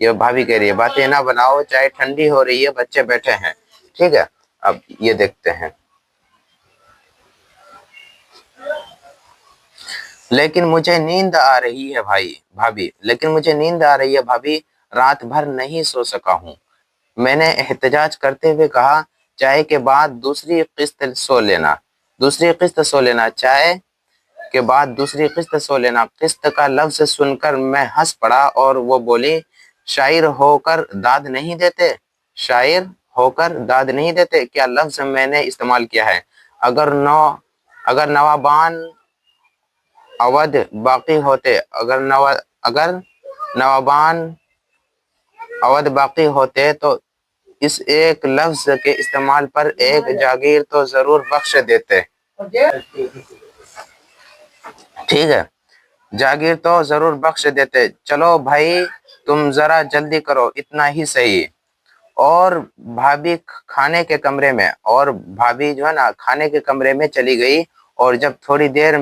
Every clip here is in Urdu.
یہ بھابھی کہہ رہی ہے باتیں نہ بناؤ، چائے ٹھنڈی ہو رہی ہے، بچے بیٹھے ہیں، ٹھیک ہے۔ اب یہ دیکھتے ہیں، لیکن مجھے نیند آ رہی ہے بھابھی، لیکن مجھے نیند آ رہی ہے بھابھی، رات بھر نہیں سو سکا ہوں۔ میں نے احتجاج کرتے ہوئے کہا چائے کے بعد دوسری قسط سو لینا، دوسری قسط سو لینا، چائے کے بعد دوسری قسط سو لینا۔ قسط کا لفظ سن کر میں ہنس پڑا اور وہ بولی شاعر ہو کر داد نہیں دیتے، شاعر ہو کر داد نہیں دیتے، کیا لفظ میں نے استعمال کیا ہے؟ اگر نوابان اودھ باقی ہوتے، اگر نوابان اودھ باقی ہوتے تو اس ایک لفظ کے استعمال پر ایک جاگیر تو ضرور بخش دیتے، ٹھیک ہے، جاگیر تو ضرور بخش دیتے۔ چلو بھائی تم ذرا جلدی کرو، اتنا ہی صحیح۔ اور بھابھی جو ہے نا کھانے کے کمرے میں چلی گئی، اور جب تھوڑی دیر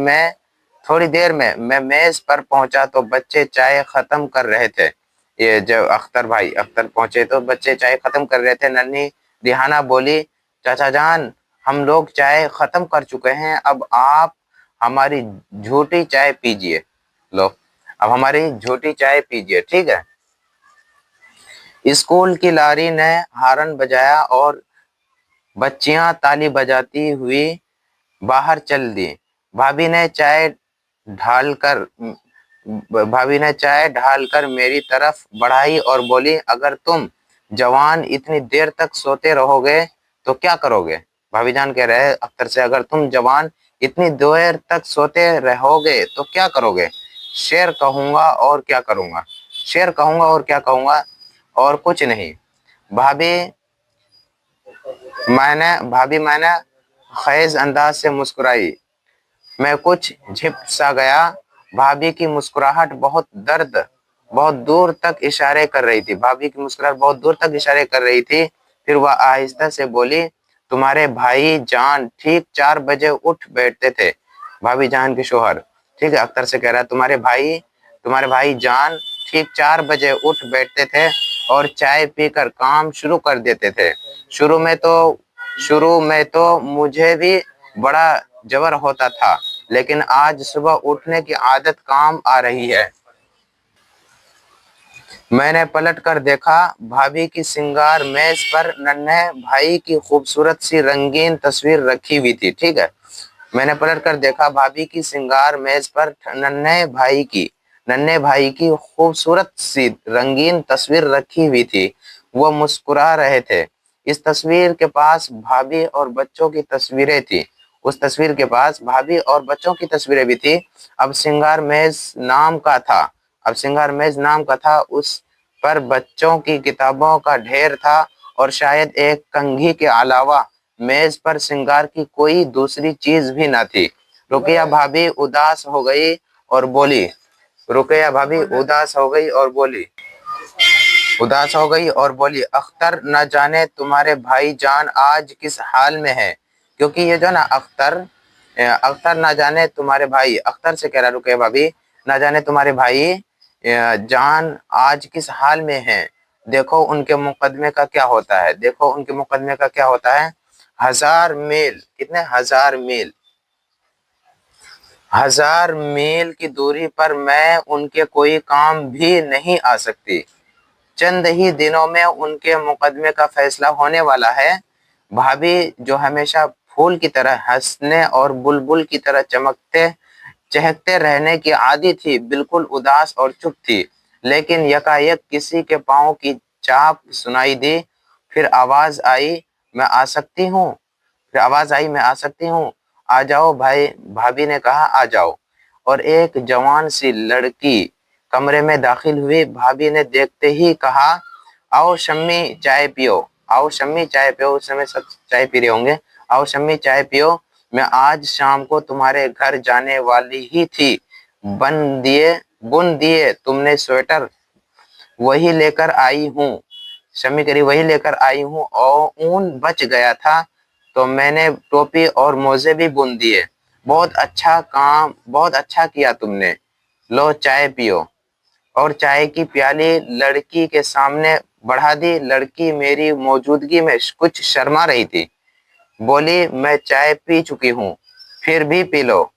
میں میں میز پر پہنچا تو بچے چائے ختم کر رہے تھے۔ یہ جو اختر پہنچے تو بچے چائے ختم کر رہے تھے۔ ننھی ریحانہ بولی چاچا جان ہم لوگ چائے ختم کر چکے ہیں، اب آپ ہماری جھوٹی چائے پیجئے، لو اب ہماری جھوٹی چائے پیجئے، ٹھیک ہے۔ اسکول کی لاری نے ہارن بجایا اور بچیاں تالی بجاتی ہوئی باہر چل دی۔ بھابھی نے چائے ڈھال کر میری طرف بڑھائی اور بولی اگر تم جوان اتنی دیر تک سوتے رہو گے تو کیا کرو گے؟ بھابھی جان کہہ رہے اختر سے اگر تم جوان اتنی دیر تک سوتے رہو گے تو کیا کرو گے؟ شعر کہوں گا اور کیا کروں گا، شعر کہوں گا اور کیا کہوں گا، اور کچھ نہیں۔ بھابھی میں نے خیز انداز سے مسکرائی، میں کچھ جھپ سا گیا۔ بھابھی کی مسکراہٹ بہت دور تک اشارے کر رہی تھی، بھابھی کی مسکراہٹ بہت دور تک اشارے کر رہی تھی۔ پھر وہ آہستہ سے بولی تمہارے بھائی جان ٹھیک 4 بجے اٹھ بیٹھتے تھے، بھابھی جان کے شوہر، ٹھیک ہے، اختر سے کہہ رہا ہے تمہارے بھائی جان ٹھیک 4 بجے اٹھ بیٹھتے تھے اور چائے پی کر کام شروع کر دیتے تھے۔ شروع میں تو مجھے بھی بڑا جبر ہوتا تھا، لیکن آج صبح اٹھنے کی عادت کام آ رہی ہے۔ میں نے پلٹ کر دیکھا، بھابھی کی سنگار میز پر ننھے بھائی کی خوبصورت سی رنگین تصویر رکھی ہوئی تھی، ٹھیک ہے۔ میں نے پلٹ کر دیکھا، بھابھی کی سنگار میز پر ننھے بھائی کی خوبصورت سی رنگین تصویر رکھی ہوئی تھی، وہ مسکرا رہے تھے۔ اس تصویر کے پاس بھابھی اور بچوں کی تصویریں تھیں، اس تصویر کے پاس بھابھی اور بچوں کی تصویریں بھی تھی۔ اب سنگار میز نام کا تھا، اس پر بچوں کی کتابوں کا ڈھیر تھا اور شاید ایک کنگھی کے علاوہ میز پر سنگار کی کوئی دوسری چیز بھی نہ تھی۔ رقیہ بھابھی اداس ہو گئی اور بولی اختر نہ جانے تمہارے بھائی جان آج کس حال میں ہے، کیونکہ یہ جو نا اختر نہ جانے تمہارے بھائی، اختر سے کہہ رہا رقیہ بھابھی، نہ جانے تمہارے بھائی جان آج کس حال میں ہیں، دیکھو ان کے مقدمے کا کیا ہوتا ہے، 1000 میل، کتنے 1000 میل کی دوری پر میں ان کے کوئی کام بھی نہیں آ سکتی، چند ہی دنوں میں ان کے مقدمے کا فیصلہ ہونے والا ہے۔ بھابھی جو ہمیشہ پھول کی طرح ہنسنے اور بلبل کی طرح چہکتے رہنے کی عادی تھی، بالکل اداس اور چپ تھی، لیکن یکایک کسی کے پاؤں کی چاپ سنائی دی، پھر آواز آئی میں آ سکتی ہوں، آ جاؤ بھابھی نے کہا آ جاؤ، اور ایک جوان سی لڑکی کمرے میں داخل ہوئی۔ بھابھی نے دیکھتے ہی کہا آؤ شمی چائے پیو، اس سمے سب چائے پی رہے ہوں گے، آؤ شمی چائے پیو، میں آج شام کو تمہارے گھر جانے والی ہی تھی، بن دیے تم نے سویٹر، وہی لے کر آئی ہوں، اور اون بچ گیا تھا تو میں نے ٹوپی اور موزے بھی بن دیے، بہت اچھا کیا تم نے، لو چائے پیو۔ اور چائے کی پیالی لڑکی کے سامنے بڑھا دی. لڑکی میری موجودگی میں کچھ شرما رہی تھی. بولی میں چائے پی چکی ہوں, پھر بھی پی لو.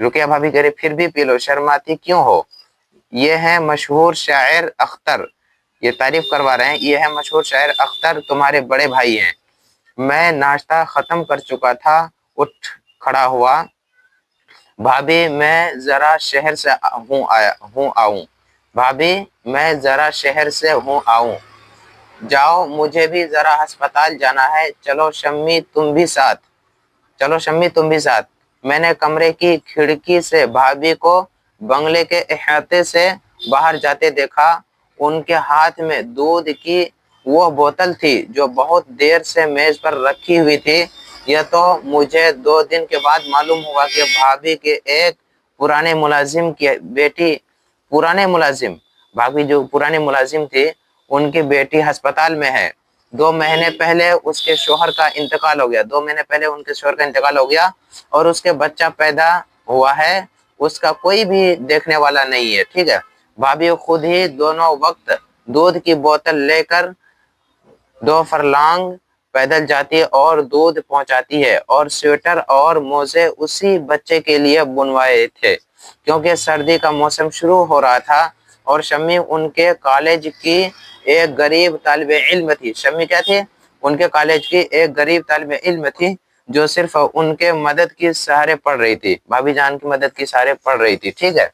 رقیہ بھابی کہہ رہی پھر بھی پی لو, شرماتی کیوں ہو؟ یہ ہے مشہور شاعر اختر, یہ تعریف کروا رہے ہیں, یہ ہے مشہور شاعر اختر, تمہارے بڑے بھائی ہیں. میں ناشتہ ختم کر چکا تھا, اٹھ کھڑا ہوا. بھابی میں ذرا شہر سے آؤں. بھابی میں ذرا شہر سے آؤں. جاؤ, مجھے بھی ذرا ہسپتال جانا ہے. چلو شمی تم بھی ساتھ. میں نے کمرے کی کھڑکی سے بھابی کو بنگلے کے احاطے سے باہر جاتے دیکھا. ان کے ہاتھ میں دودھ کی وہ بوتل تھی جو بہت دیر سے میز پر رکھی ہوئی تھی. یہ تو مجھے 2 دن کے بعد معلوم ہوا کہ بھابی کے ایک پرانے ملازم کی بیٹی بھابی جو پرانے ملازم تھی ان کی بیٹی ہسپتال میں ہے. 2 مہینے پہلے اس کے شوہر کا انتقال ہو گیا اور اس کے بچہ پیدا ہوا ہے. اس کا کوئی بھی دیکھنے والا نہیں ہے. ٹھیک ہے, بھابی خود ہی دونوں وقت دودھ کی بوتل لے کر 2 فرلانگ پیدل جاتی ہے اور دودھ پہنچاتی ہے, اور سویٹر اور موزے اسی بچے کے لیے بنوائے تھے کیونکہ سردی کا موسم شروع ہو رہا تھا. اور شمی ان کے کالج کی ایک غریب طالب علم تھی. شمی کیا تھی؟ ان کے کالج کی ایک غریب طالب علم تھی جو صرف ان کے مدد کی سہارے پڑھ رہی تھی. بھابی جان کی مدد کی سہارے پڑھ رہی تھی. ٹھیک ہے,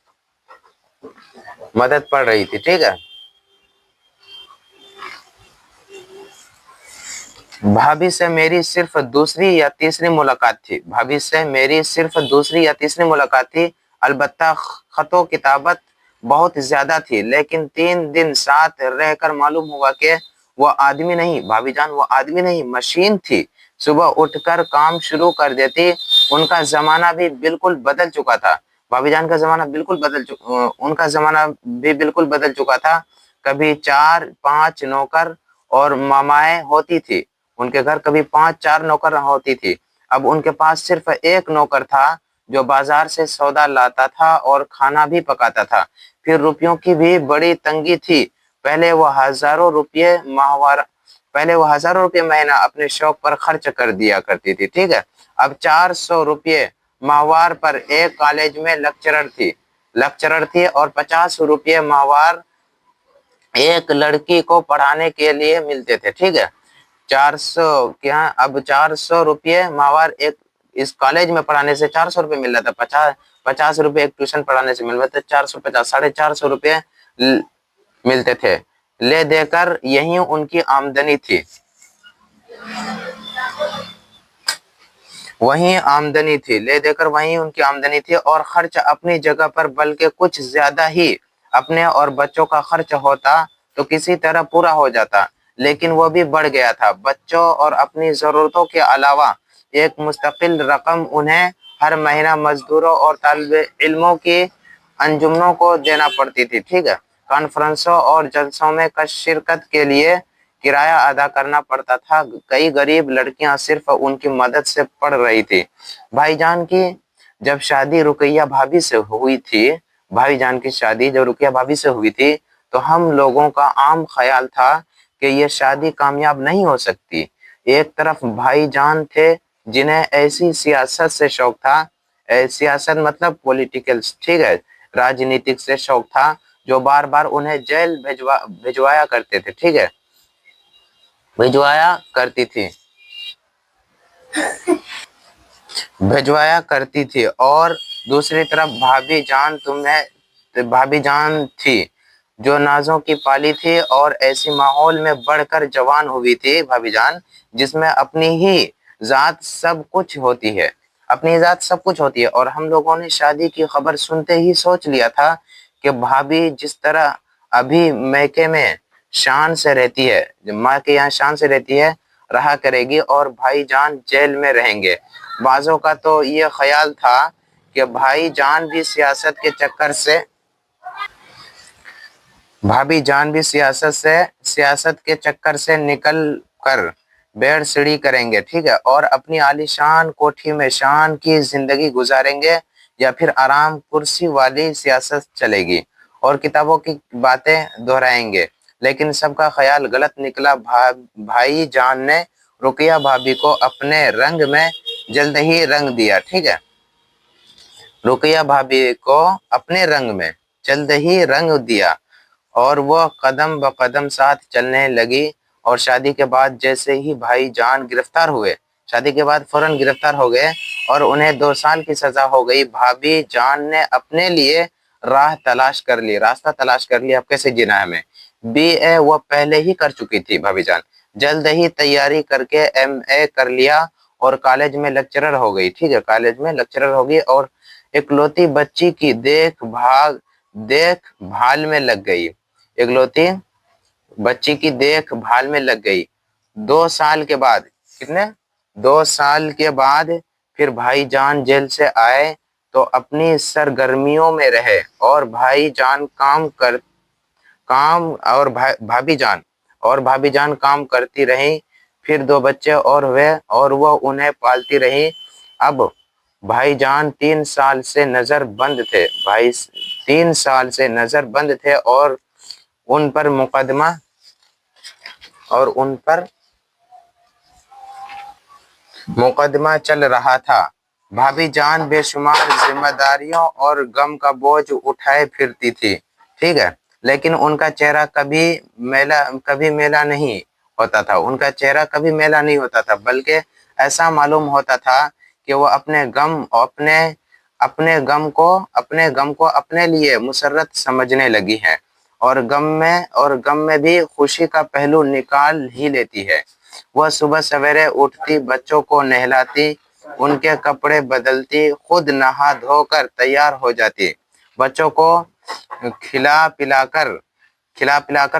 مدد پڑھ رہی تھی. ٹھیک ہے, بھابی سے میری صرف دوسری یا تیسری ملاقات تھی. البتہ خط و کتابت بہت زیادہ تھی, لیکن 3 دن ساتھ رہ کر معلوم ہوا کہ وہ آدمی نہیں, بھابی جان وہ آدمی نہیں مشین تھی. صبح اٹھ کر کام شروع کر دیتی. ان کا زمانہ بھی بالکل بدل چکا تھا. بھابی جان کا زمانہ ان کا زمانہ بھی بالکل بدل چکا تھا. کبھی 4-5 نوکر اور مامائیں ہوتی تھی. ان کے گھر کبھی 5-4 نوکر ہوتی تھی. اب ان کے پاس صرف ایک نوکر تھا جو بازار سے سودا لاتا تھا اور کھانا بھی پکاتا تھا. پھر روپیوں کی بھی بڑی تنگی تھی. پہلے وہ ہزاروں روپے مہینہ اپنے شوق پر خرچ کر دیا کرتی تھی. ٹھیک ہے, اب 400 روپے ماہوار پر ایک کالج میں لیکچرر تھی اور 50 روپے ماہوار ایک لڑکی کو پڑھانے کے لیے ملتے تھے. ٹھیک ہے, 400 روپے ماہوار ایک اس کالج میں پڑھانے سے 400 روپے مل رہا تھا. 50 روپے ایک ٹیوشن پڑھانے سے مل رہا تھا. 450 450 روپے ملتے تھے. لے دے کر یہی ان کی آمدنی تھی. اور خرچ اپنی جگہ پر, بلکہ کچھ زیادہ ہی. اپنے اور بچوں کا خرچ ہوتا تو کسی طرح پورا ہو جاتا, لیکن وہ بھی بڑھ گیا تھا. بچوں اور اپنی ضرورتوں کے علاوہ ایک مستقل رقم انہیں ہر مہینہ مزدوروں اور طالب علموں کی انجمنوں کو دینا پڑتی تھی. ٹھیک ہے, کانفرنسوں اور جلسوں میں شرکت کے لیے کرایہ ادا کرنا پڑتا تھا. کئی غریب لڑکیاں صرف ان کی مدد سے پڑھ رہی تھی. بھائی جان کی جب شادی رقیہ بھابی سے ہوئی تھی تو ہم لوگوں کا عام خیال تھا کہ یہ شادی کامیاب نہیں ہو سکتی. ایک طرف بھائی جان تھے جنہیں ایسی سیاست سے شوق تھا, سیاست مطلب پولیٹیکل, ٹھیک ہے, راجنیتک سے شوق تھا, جو بار بار انہیں جیل بھجوایا کرتے تھے. ٹھیک ہے, بھجوایا کرتی تھی. اور دوسری طرف بھابی جان تھی جو نازوں کی پالی تھی اور ایسی ماحول میں بڑھ کر جوان ہوئی تھی. بھابی جان جس میں اپنی ہی ذات سب کچھ ہوتی ہے. اور ہم لوگوں نے شادی کی خبر سنتے ہی سوچ لیا تھا کہ بھابی جس طرح ابھی میکے میں شان سے رہتی ہے, ماں کے یہاں شان سے رہتی ہے, رہا کرے گی, اور بھائی جان جیل میں رہیں گے. بعضوں کا تو یہ خیال تھا کہ بھابی جان بھی سیاست کے چکر سے نکل کر بیڑ سیڑھی کریں گے. ٹھیک ہے, اور اپنی عالیشان کوٹھی میں شان کی زندگی گزاریں گے, یا پھر آرام کرسی والی سیاست چلے گی. اور کتابوں کی باتیں دہرائیں گے، لیکن سب کا خیال غلط نکلا۔ بھائی جان نے رقیہ بھابھی کو اپنے رنگ میں جلد ہی رنگ دیا، ٹھیک ہے، رقیہ بھابھی کو اپنے رنگ میں جلد ہی رنگ دیا اور وہ قدم بقدم ساتھ چلنے لگی۔ اور شادی کے بعد جیسے ہی بھائی جان گرفتار ہوئے، شادی کے بعد فوراً گرفتار ہو گئے اور انہیں 2 سال کی سزا ہو گئی، بھابھی جان نے اپنے لیے راستہ تلاش کر لی، اب کیسے جینا ہے ہمیں۔ BA وہ پہلے ہی کر چکی تھی بھابھی جان، جلد ہی تیاری کر کے MA کر لیا اور کالج میں لیکچرر ہو گئی، ٹھیک ہے، کالج میں لیکچرر ہو گئی اور اکلوتی بچی کی دیکھ بھال میں لگ گئی، اکلوتی بچی کی دیکھ بھال میں لگ گئی۔ 2 سال کے بعد، کتنے 2 سال کے بعد پھر بھائی جان جیل سے آئے تو اپنی سرگرمیوں میں رہے اور بھائی جان بھابھی جان کام کرتی رہیں، پھر 2 بچے اور ہوئے اور وہ انہیں پالتی رہی۔ اب بھائی جان 3 سال سے نظر بند تھے اور ان پر مقدمہ چل رہا تھا۔ بھابھی جان بے شمار ذمہ داریوں اور غم کا بوجھ اٹھائے پھرتی تھی، ٹھیک ہے، لیکن ان کا چہرہ کبھی میلا نہیں ہوتا تھا، بلکہ ایسا معلوم ہوتا تھا کہ وہ اپنے غم کو اپنے لیے مسرت سمجھنے لگی ہے اور غم میں بھی خوشی کا پہلو نکال ہی لیتی ہے۔ وہ صبح سویرے اٹھتی، بچوں کو نہلاتی، ان کے کپڑے بدلتی، خود نہا دھو کر تیار ہو جاتی، بچوں کو کھلا پلا کر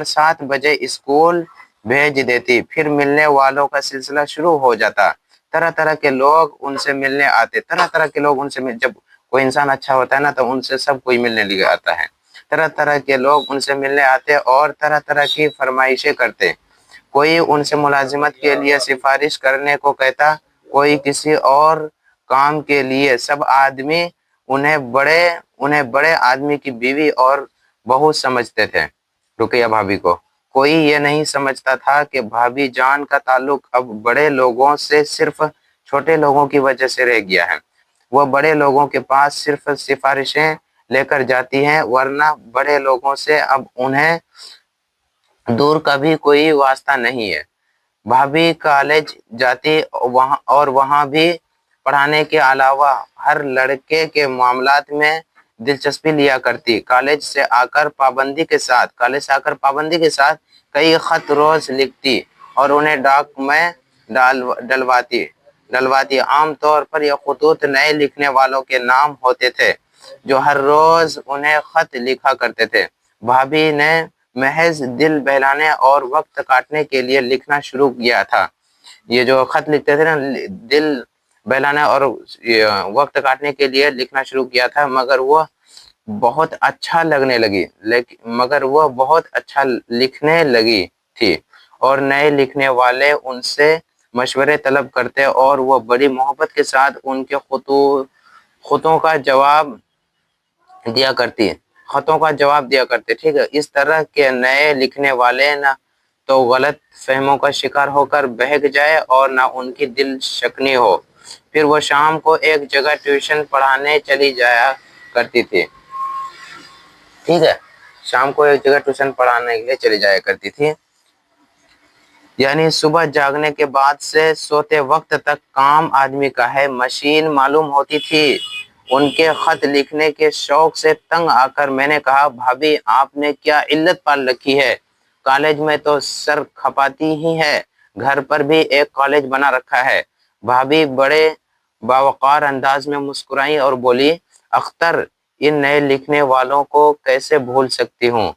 7 بجے اسکول بھیج دیتی، پھر ملنے والوں کا سلسلہ شروع ہو جاتا۔ طرح طرح کے لوگ ان سے ملنے آتے، جب کوئی انسان اچھا ہوتا ہے نا تو ان سے سب کوئی ملنے لگے آتا ہے، طرح طرح کے لوگ ان سے ملنے آتے اور طرح طرح کی فرمائشیں کرتے، کوئی ان سے ملازمت کے لیے سفارش کرنے کو کہتا، کوئی کسی اور کام کے لیے۔ سب آدمی انہیں بڑے آدمی کی بیوی اور بہو سمجھتے تھے، رقیہ بھابھی کو۔ کوئی یہ نہیں سمجھتا تھا کہ بھابھی جان کا تعلق اب بڑے لوگوں سے صرف چھوٹے لوگوں کی وجہ سے رہ گیا ہے۔ وہ بڑے لوگوں کے پاس صرف سفارشیں لے کر جاتی ہیں، ورنہ بڑے لوگوں سے اب انہیں دور کا بھی کوئی واسطہ نہیں ہے۔ بھابھی کالج جاتی اور وہاں بھی پڑھانے کے علاوہ ہر لڑکے کے معاملات میں دلچسپی لیا کرتی۔ کالج سے آ کر پابندی کے ساتھ کئی خط روز لکھتی اور انہیں ڈاک میں ڈلواتی۔ عام طور پر یہ خطوط نئے لکھنے والوں کے نام ہوتے تھے جو ہر روز انہیں خط لکھا کرتے تھے۔ بھابھی نے محض دل بہلانے اور وقت کاٹنے کے لیے لکھنا شروع کیا تھا۔ یہ جو خط لکھتے تھے نا، دل بہلانے اور وقت کاٹنے کے لیے لکھنا شروع کیا تھا، مگر وہ بہت اچھا لکھنے لگی تھی اور نئے لکھنے والے ان سے مشورے طلب کرتے اور وہ بڑی محبت کے ساتھ ان کے خطوں کا جواب دیا کرتے، ٹھیک ہے۔ اس طرح کے نئے لکھنے والے نہ تو غلط فہموں کا شکار ہو کر بہک جائے اور نہ ان کی دل شکنی ہو۔ پھر وہ شام کو ایک جگہ ٹیوشن پڑھانے چلی جایا کرتی تھی، ٹھیک ہے، شام کو ایک جگہ ٹیوشن پڑھانے کے لیے چلی جایا کرتی تھی، یعنی صبح جاگنے کے بعد سے سوتے وقت تک کام آدمی کا ہے، مشین معلوم ہوتی تھی۔ ان کے خط لکھنے کے شوق سے تنگ آ کر میں نے کہا، بھابھی آپ نے کیا علت پال رکھی ہے؟ کالج میں تو سر کھپاتی ہی ہے، گھر پر بھی ایک کالج بنا رکھا ہے۔ بھابھی بڑے باوقار انداز میں مسکرائی اور بولی، اختر ان نئے لکھنے والوں کو کیسے بھول سکتی ہوں،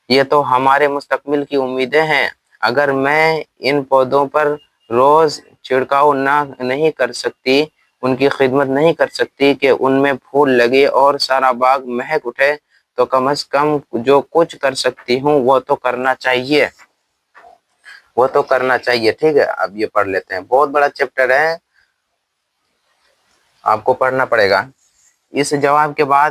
یہ تو ہمارے مستقبل کی امیدیں ہیں۔ اگر میں ان پودوں پر روز چھڑکاؤ نہیں کر سکتی، ان کی خدمت نہیں کر سکتی کہ ان میں پھول لگے اور سارا باغ مہک اٹھے، تو کم از کم جو کچھ کر سکتی ہوں وہ تو کرنا چاہیے، ٹھیک ہے۔ اب یہ پڑھ لیتے ہیں، بہت بڑا چیپٹر ہے، آپ کو پڑھنا پڑے گا۔ اس جواب کے بعد